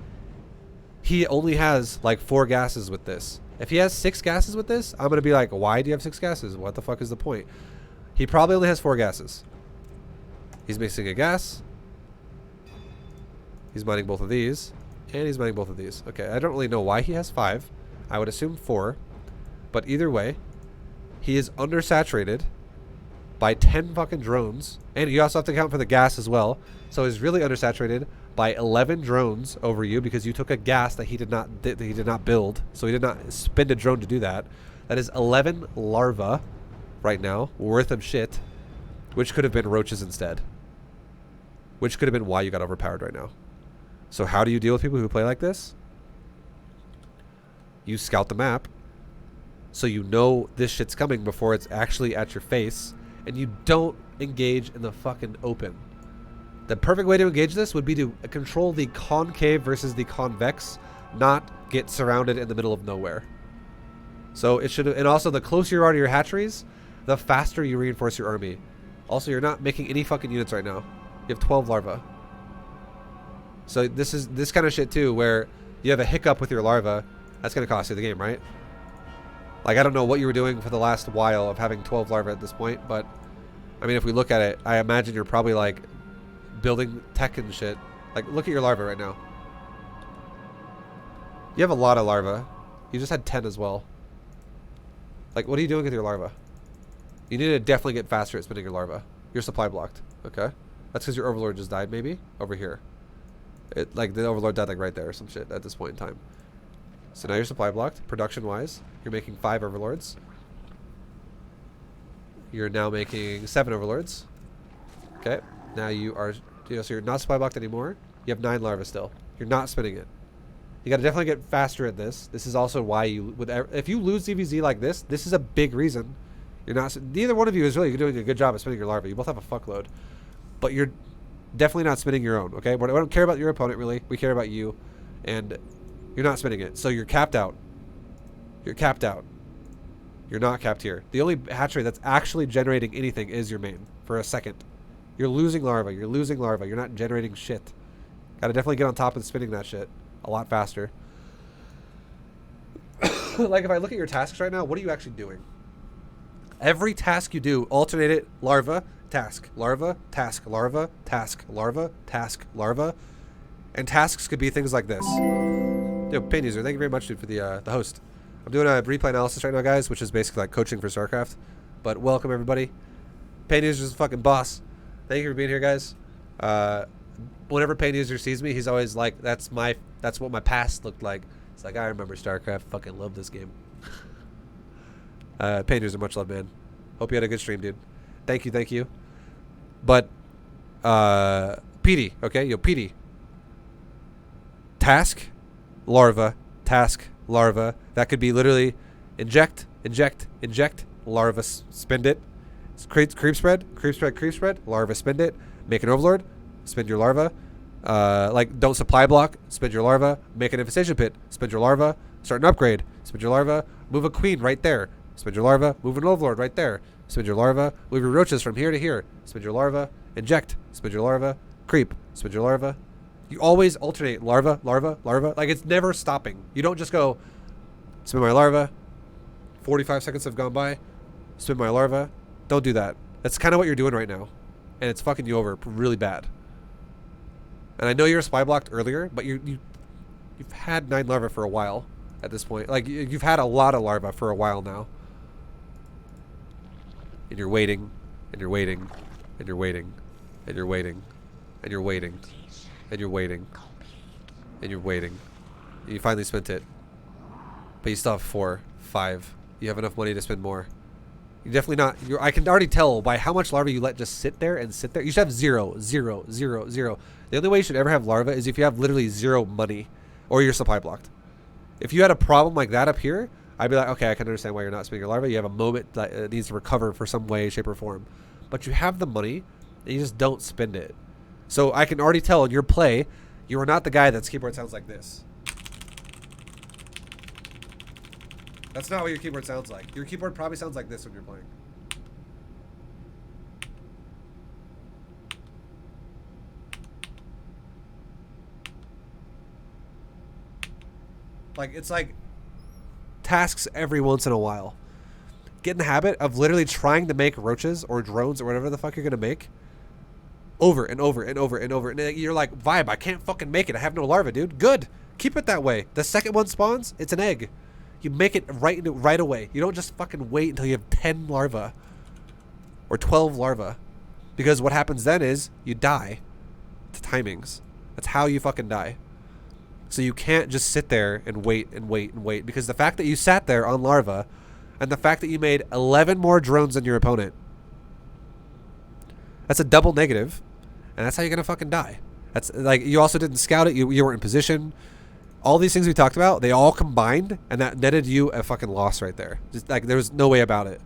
he only has like 4 gases with this. If he has 6 gases with this, I'm going to be like, why do you have 6 gases? What the fuck is the point? He probably only has 4 gases. He's mixing a gas. He's mining both of these. And he's mining both of these. Okay, I don't really know why he has 5. I would assume 4. But either way, he is undersaturated by 10 fucking drones. And you also have to count for the gas as well. So he's really undersaturated by 11 drones over you because you took a gas that he did not build. So he did not spend a drone to do that. That is 11 larva right now worth of shit, which could have been roaches instead. Which could have been why you got overpowered right now. So how do you deal with people who play like this? You scout the map so you know this shit's coming before it's actually at your face, and you don't engage in the fucking open. The perfect way to engage this would be to control the concave versus the convex, not get surrounded in the middle of nowhere. So it should, and also the closer you are to your hatcheries, the faster you reinforce your army. Also, you're not making any fucking units right now. You have 12 larvae. So this is this kind of shit too, where you have a hiccup with your larva. That's going to cost you the game, right? Like, I don't know what you were doing for the last while of having 12 larvae at this point, but I mean, if we look at it, I imagine you're probably like building tech and shit. Like, look at your larva right now. You have a lot of larvae. You just had 10 as well. Like, what are you doing with your larva? You need to definitely get faster at spinning your larva. You're supply blocked. Okay. That's because your Overlord just died, maybe? Over here. Like, the Overlord died, like, right there or some shit at this point in time. So now you're supply blocked. Production-wise, you're making 5 Overlords. You're now making 7 Overlords. Okay. Now you are, so you're not supply blocked anymore. You have 9 larvae still. You're not spinning it. You got to definitely get faster at this. This is also why you, if you lose ZvZ like this is a big reason. You're not, neither one of you is really doing a good job at spinning your larvae. You both have a fuckload. But you're definitely not spinning your own, okay? We don't care about your opponent, really. We care about you. And you're not spinning it. So you're capped out. You're capped out. You're not capped here. The only hatchery that's actually generating anything is your main for a second. You're losing larvae. You're losing larvae. You're not generating shit. Gotta definitely get on top of spinning that shit a lot faster. Like, if I look at your tasks right now, what are you actually doing? Every task you do, alternate it, larva, task, larva, task, larva, task, larva, task, larva. And tasks could be things like this. Yo, Pain User, thank you very much, dude, for the host. I'm doing a replay analysis right now, guys, which is basically like coaching for StarCraft. But welcome, everybody. Pain User's a fucking boss. Thank you for being here, guys. Whenever Pain User sees me, he's always like, that's what my past looked like. It's like, I remember StarCraft. Fucking love this game. Pain User, much love, man. Hope you had a good stream, dude. Thank you, thank you. But, PD, okay? Yo, PD. Task, larva, task, larva. That could be literally inject, inject, inject, larva, spend it. Creep spread, creep spread, creep spread, larva, spend it. Make an Overlord, spend your larva. Like, don't supply block, spend your larva. Make an infestation pit, spend your larva. Start an upgrade, spend your larva. Move a queen right there, spend your larva. Move an Overlord right there, spend your larva. Move your roaches from here to here, spend your larva. Inject, spend your larva. Creep, spend your larva. You always alternate larva, larva, larva. Like, it's never stopping. You don't just go, spin my larva, 45 seconds have gone by, spin my larva. Don't do that. That's kind of what you're doing right now. And it's fucking you over really bad. And I know you were spy blocked earlier, but you've had 9 larvae for a while at this point. Like, you've had a lot of larvae for a while now. And you're waiting, and you're waiting, and you're waiting, and you're waiting, and you're waiting, and you're waiting, and you're waiting. And you finally spent it. But you still have 4, 5. You have enough money to spend more. You're definitely not. I can already tell by how much larvae you let just sit there and sit there. You should have 0, 0, 0, 0. The only way you should ever have larvae is if you have literally 0 money or you're supply blocked. If you had a problem like that up here, I'd be like, okay, I can understand why you're not spending your larvae. You have a moment that needs to recover for some way, shape, or form. But you have the money and you just don't spend it. So I can already tell in your play, you are not the guy that's keyboard sounds like this. That's not what your keyboard sounds like. Your keyboard probably sounds like this when you're playing. Like, it's like tasks every once in a while. Get in the habit of literally trying to make roaches or drones or whatever the fuck you're going to make over and over and over and over. And you're like, ViBE, I can't fucking make it. I have no larvae, dude. Good. Keep it that way. The second one spawns, it's an egg. You make it right away. You don't just fucking wait until you have 10 larvae or 12 larvae. Because what happens then is you die. It's timings. That's how you fucking die. So you can't just sit there and wait and wait and wait. Because the fact that you sat there on larva and the fact that you made 11 more drones than your opponent, that's a double negative. And that's how you're going to fucking die. That's like, you also didn't scout it. You weren't in position. All these things we talked about, they all combined, and that netted you a fucking loss right there. Just like, there was no way about it.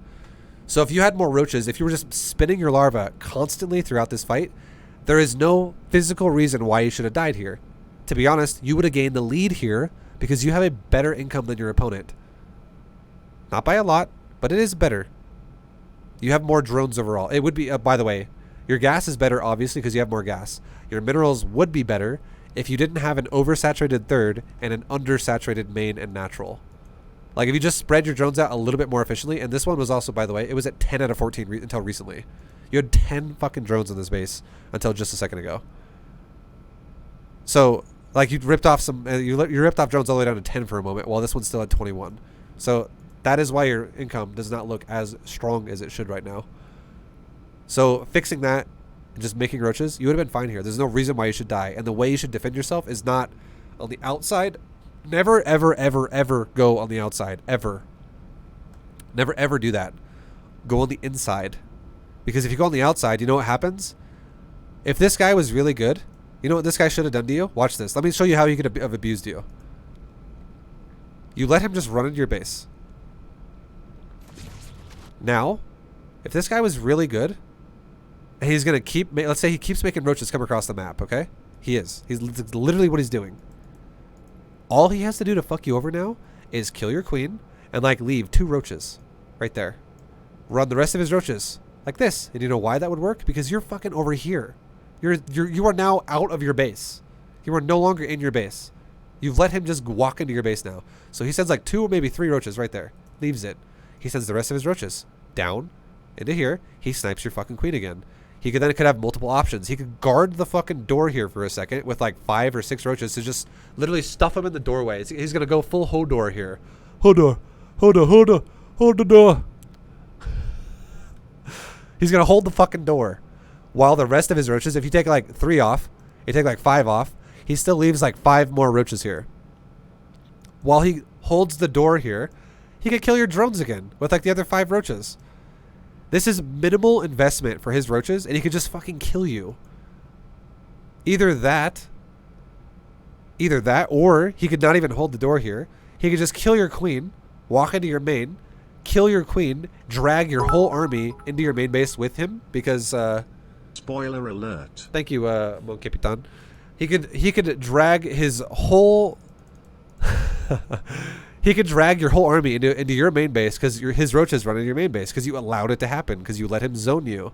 So if you had more roaches, if you were just spinning your larva constantly throughout this fight, there is no physical reason why you should have died here. To be honest, you would have gained the lead here because you have a better income than your opponent. Not by a lot, but it is better. You have more drones overall. It would be, by the way, your gas is better, obviously, because you have more gas. Your minerals would be better if you didn't have an oversaturated third and an undersaturated main and natural. Like, if you just spread your drones out a little bit more efficiently, and this one was also, by the way, it was at 10 out of 14 until recently. You had 10 fucking drones in this base until just a second ago. So, like, you ripped off some, you ripped off drones all the way down to 10 for a moment, while this one's still at 21. So, that is why your income does not look as strong as it should right now. So, fixing that, just making roaches, you would have been fine here. There's no reason why you should die. And the way you should defend yourself is not on the outside. Never, ever, ever, ever go on the outside. Ever. Never, ever do that. Go on the inside. Because if you go on the outside, you know what happens? If this guy was really good, you know what this guy should have done to you? Watch this. Let me show you how he could have abused you. You let him just run into your base. Now, if this guy was really good, and he's going to keep, let's say he keeps making roaches come across the map, okay? He is. He's literally what he's doing. All he has to do to fuck you over now is kill your queen and, like, leave 2 roaches right there. Run the rest of his roaches like this. And you know why that would work? Because you're fucking over here. You are now out of your base. You are no longer in your base. You've let him just walk into your base now. So he sends like 2 or maybe 3 roaches right there. Leaves it. He sends the rest of his roaches down into here. He snipes your fucking queen again. He could have multiple options. He could guard the fucking door here for a second with like 5 or 6 roaches to just literally stuff him in the doorway. He's going to go full Hodor here. Hodor. Hold the door. He's going to hold the fucking door. While the rest of his roaches, if you take like 3 off, you take like 5 off, he still leaves like 5 more roaches here. While he holds the door here, he could kill your drones again with like the other 5 roaches. This is minimal investment for his roaches, and he could just fucking kill you. Either that, or he could not even hold the door here. He could just kill your queen, walk into your main, kill your queen, drag your whole army into your main base with him, because, spoiler alert. Thank you, Mon Capitan. He could drag his whole... He could drag your whole army into your main base because his roaches run in your main base because you allowed it to happen because you let him zone you.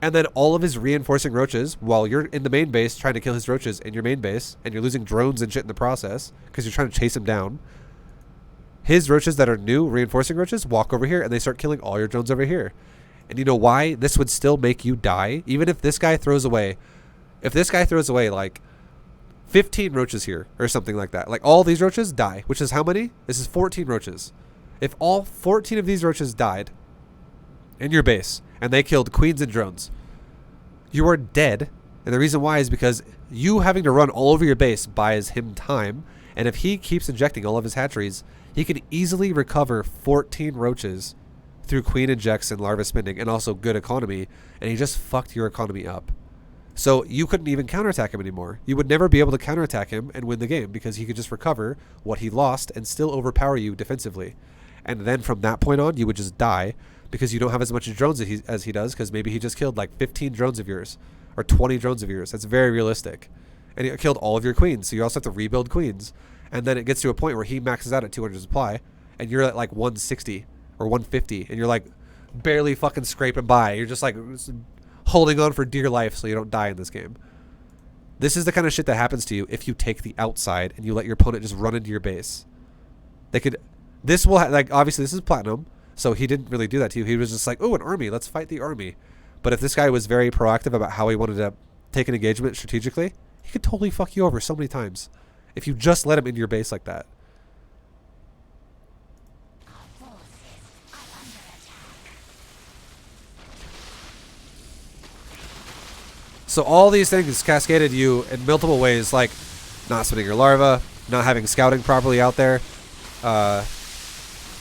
And then all of his reinforcing roaches, while you're in the main base trying to kill his roaches in your main base, and you're losing drones and shit in the process because you're trying to chase him down, his roaches that are new reinforcing roaches walk over here and they start killing all your drones over here. And you know why this would still make you die? Even if this guy throws away, like 15 roaches here or something like that, like all these roaches die, which is how many? This is 14 roaches. If all 14 of these roaches died in your base and they killed queens and drones, you are dead. And the reason why is because you having to run all over your base buys him time. And if he keeps injecting all of his hatcheries, he can easily recover 14 roaches through queen injects and larva spending and also good economy. And he just fucked your economy up. So you couldn't even counterattack him anymore. You would never be able to counterattack him and win the game because he could just recover what he lost and still overpower you defensively. And then from that point on, you would just die because you don't have as much drones as he does, because maybe he just killed like 15 drones of yours or 20 drones of yours. That's very realistic. And he killed all of your queens, so you also have to rebuild queens. And then it gets to a point where he maxes out at 200 supply, and you're at like 160 or 150, and you're like barely fucking scraping by. You're just like holding on for dear life so you don't die in this game. This is the kind of shit that happens to you if you take the outside and you let your opponent just run into your base. They could... This will... like, obviously, this is Platinum, so he didn't really do that to you. He was just like, oh, an army. Let's fight the army. But if this guy was very proactive about how he wanted to take an engagement strategically, he could totally fuck you over so many times if you just let him into your base like that. So all these things cascaded you in multiple ways, like not spinning your larva, not having scouting properly out there,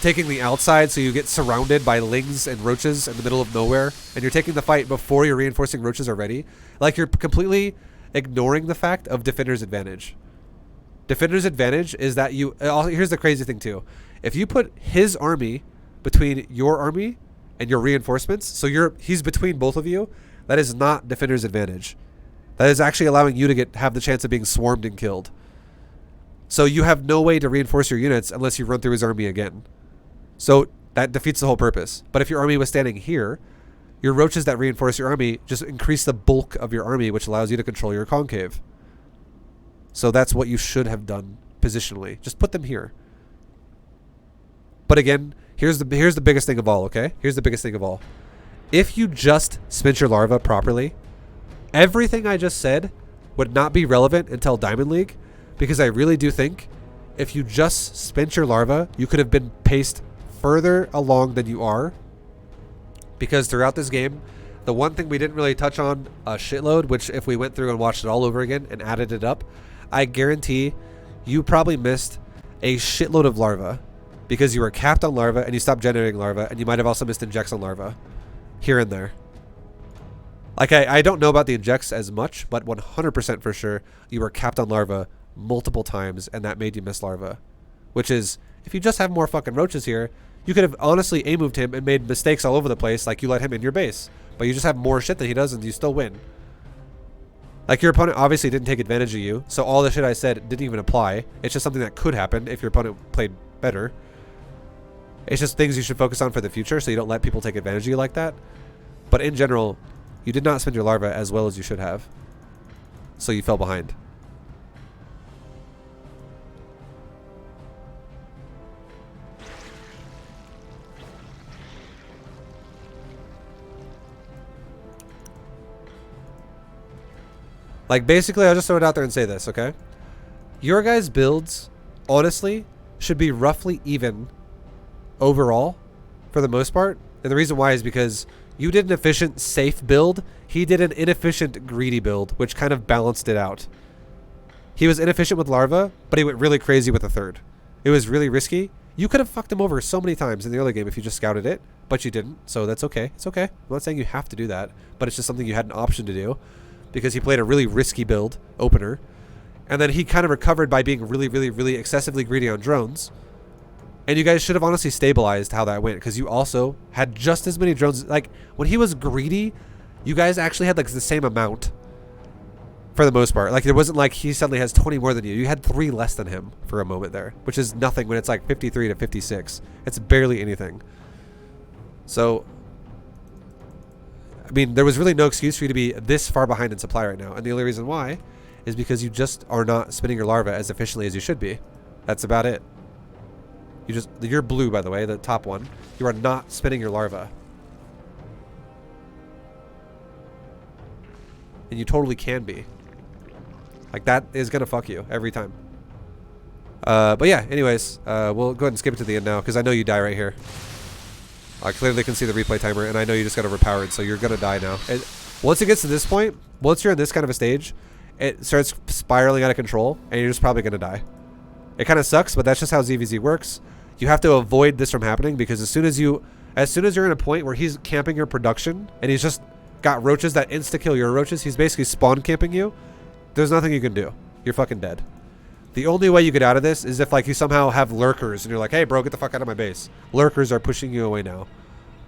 taking the outside so you get surrounded by lings and roaches in the middle of nowhere, and you're taking the fight before your reinforcing roaches are ready. Like, you're completely ignoring the fact of Defender's advantage. Defender's advantage is that you... here's the crazy thing too. If you put his army between your army and your reinforcements, so he's between both of you, that is not Defender's advantage. That is actually allowing you to have the chance of being swarmed and killed. So you have no way to reinforce your units unless you run through his army again. So that defeats the whole purpose. But if your army was standing here, your roaches that reinforce your army just increase the bulk of your army, which allows you to control your concave. So that's what you should have done positionally. Just put them here. But again, here's the biggest thing of all, okay? Here's the biggest thing of all. If you just spent your larva properly, everything I just said would not be relevant until Diamond League, because I really do think if you just spent your larva, you could have been paced further along than you are. Because throughout this game, the one thing we didn't really touch on a shitload, which if we went through and watched it all over again and added it up, I guarantee you probably missed a shitload of larva because you were capped on larva and you stopped generating larva, and you might have also missed injects on larva here and there. Like, I don't know about the injects as much, but 100% for sure you were capped on larva multiple times, and that made you miss larva. Which is, if you just have more fucking roaches here, you could have honestly A-moved him and made mistakes all over the place, like you let him in your base. But you just have more shit than he does and you still win. Like, your opponent obviously didn't take advantage of you, so all the shit I said didn't even apply. It's just something that could happen if your opponent played better. It's just things you should focus on for the future so you don't let people take advantage of you like that. But in general, you did not spend your larva as well as you should have. So you fell behind. Like, basically, I'll just throw it out there and say this, okay? Your guys' builds, honestly, should be roughly even overall, for the most part. And the reason why is because you did an efficient, safe build. He did an inefficient, greedy build, which kind of balanced it out. He was inefficient with larva, but he went really crazy with the third. It was really risky. You could have fucked him over so many times in the early game if you just scouted it, but you didn't, so that's okay. It's okay. I'm not saying you have to do that, but it's just something you had an option to do, because he played a really risky build, opener, and then he kind of recovered by being really, really, really excessively greedy on drones. And you guys should have honestly stabilized how that went, because you also had just as many drones. Like, when he was greedy, you guys actually had like the same amount for the most part. Like, it wasn't like he suddenly has 20 more than you. You had 3 less than him for a moment there, which is nothing when it's like 53 to 56. It's barely anything. So I mean, there was really no excuse for you to be this far behind in supply right now. And the only reason why is because you just are not spinning your larva as efficiently as you should be. That's about it. You're blue, by the way, the top one. You are not spinning your larva. And you totally can be. Like, that is gonna fuck you every time. But yeah, anyways, we'll go ahead and skip it to the end now, because I know you die right here. I clearly can see the replay timer, and I know you just got overpowered, so you're gonna die now. Once it gets to this point, once you're in this kind of a stage, it starts spiraling out of control, and you're just probably gonna die. It kind of sucks, but that's just how ZvZ works. You have to avoid this from happening, because as soon as you're in a point where he's camping your production, and he's just got roaches that insta-kill your roaches, he's basically spawn camping you, there's nothing you can do. You're fucking dead. The only way you get out of this is if, like, you somehow have lurkers and you're like, hey bro, get the fuck out of my base. Lurkers are pushing you away now.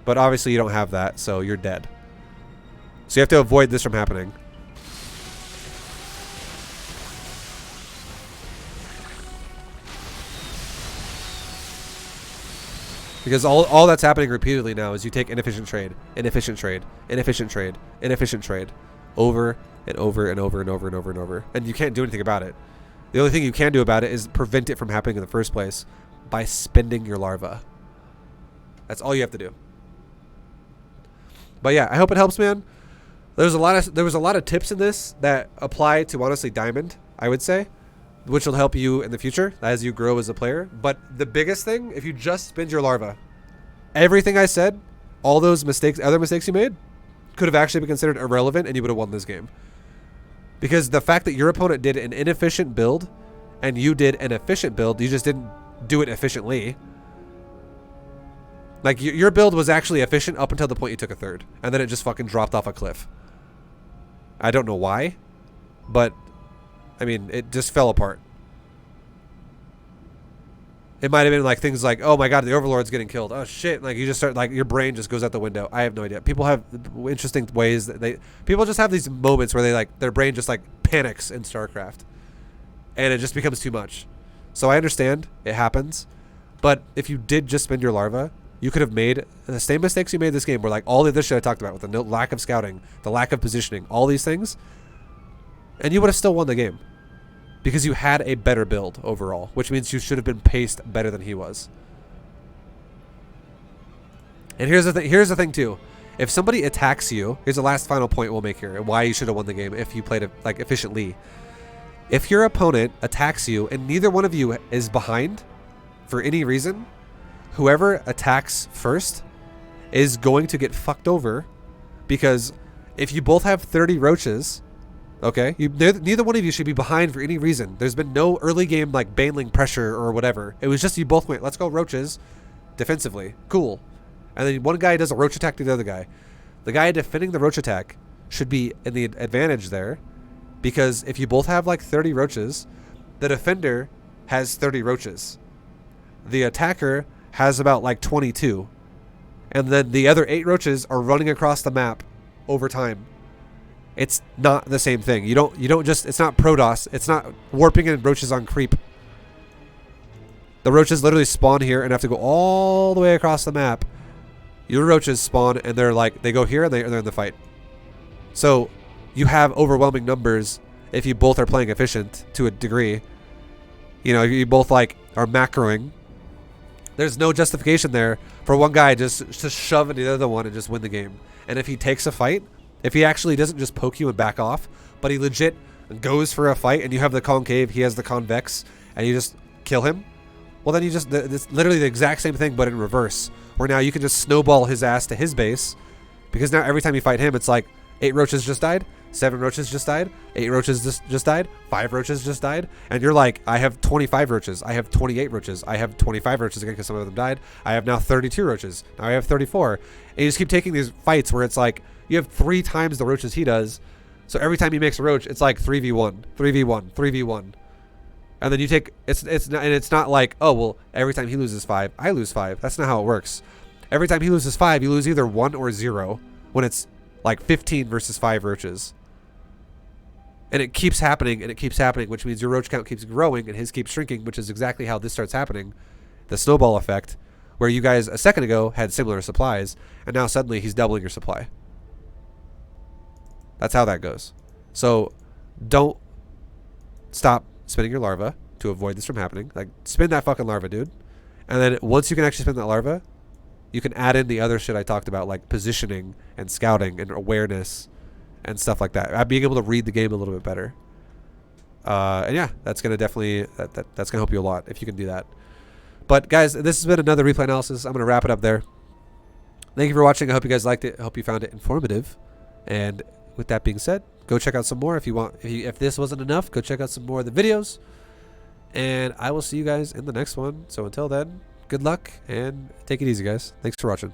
But obviously you don't have that, so you're dead. So you have to avoid this from happening. Because all that's happening repeatedly now is you take inefficient trade, inefficient trade, inefficient trade, inefficient trade, over and over and over and over and over and over. And you can't do anything about it. The only thing you can do about it is prevent it from happening in the first place by spending your larva. That's all you have to do. But yeah, I hope it helps, man. There was a lot of tips in this that apply to, honestly, Diamond, I would say, which will help you in the future as you grow as a player. But the biggest thing, if you just spend your larva, everything I said, all those mistakes, other mistakes you made, could have actually been considered irrelevant, and you would have won this game. Because the fact that your opponent did an inefficient build and you did an efficient build, you just didn't do it efficiently. Like, your build was actually efficient up until the point you took a third, and then it just fucking dropped off a cliff. I don't know why, but I mean, it just fell apart. It might have been like things like, oh my god, the Overlord's getting killed. Oh shit, like you just start, like your brain just goes out the window. I have no idea. People have interesting ways that people just have these moments where they, like, their brain just like panics in StarCraft. And it just becomes too much. So I understand, it happens. But if you did just spend your larva, you could have made the same mistakes you made this game, where like all of this shit I talked about, with the lack of scouting, the lack of positioning, all these things, and you would have still won the game. Because you had a better build overall, which means you should have been paced better than he was. And here's the thing too. If somebody attacks you, here's the last final point we'll make here, and why you should have won the game if you played it, like, efficiently. If your opponent attacks you and neither one of you is behind for any reason, whoever attacks first is going to get fucked over, because if you both have 30 roaches, okay, neither one of you should be behind for any reason. There's been no early game, like, baneling pressure or whatever. It was just you both went, let's go roaches defensively. Cool. And then one guy does a roach attack to the other guy. The guy defending the roach attack should be in the advantage there, because if you both have like 30 roaches, the defender has 30 roaches. The attacker has about like 22. And then the other 8 roaches are running across the map over time. It's not the same thing. You don't just, it's not Protoss. It's not warping in roaches on creep. The roaches literally spawn here and have to go all the way across the map. Your roaches spawn and they're like, they go here and they're in the fight. So you have overwhelming numbers if you both are playing efficient to a degree. You know, you both like are macroing. There's no justification there for one guy just to shove into the other one and just win the game. And if he takes a fight, if he actually doesn't just poke you and back off, but he legit goes for a fight and you have the concave, he has the convex, and you just kill him, well then you just, it's literally the exact same thing but in reverse. Where now you can just snowball his ass to his base, because now every time you fight him, it's like 8 roaches just died, 7 roaches just died, 8 roaches just died, 5 roaches just died, and you're like, I have 25 roaches, I have 28 roaches, I have 25 roaches again because some of them died, I have now 32 roaches, now I have 34, and you just keep taking these fights where it's like, you have 3 times the roaches he does, so every time he makes a roach, it's like 3v1, 3v1, 3v1. And then you take, it's not like, oh, well, every time he loses 5, I lose 5. That's not how it works. Every time he loses 5, you lose either 1 or 0 when it's like 15 versus 5 roaches. And it keeps happening, which means your roach count keeps growing and his keeps shrinking, which is exactly how this starts happening. The snowball effect, where you guys a second ago had similar supplies, and now suddenly he's doubling your supply. That's how that goes. So don't stop spinning your larva to avoid this from happening. Like, spin that fucking larva, dude. And then once you can actually spin that larva, you can add in the other shit I talked about, like positioning and scouting and awareness and stuff like that. Being able to read the game a little bit better. And yeah, that's gonna definitely that's gonna help you a lot if you can do that. But guys, this has been another replay analysis. I'm gonna wrap it up there. Thank you for watching. I hope you guys liked it. I hope you found it informative. And with that being said, go check out some more if you want. If this wasn't enough, go check out some more of the videos. And I will see you guys in the next one. So until then, good luck and take it easy, guys. Thanks for watching.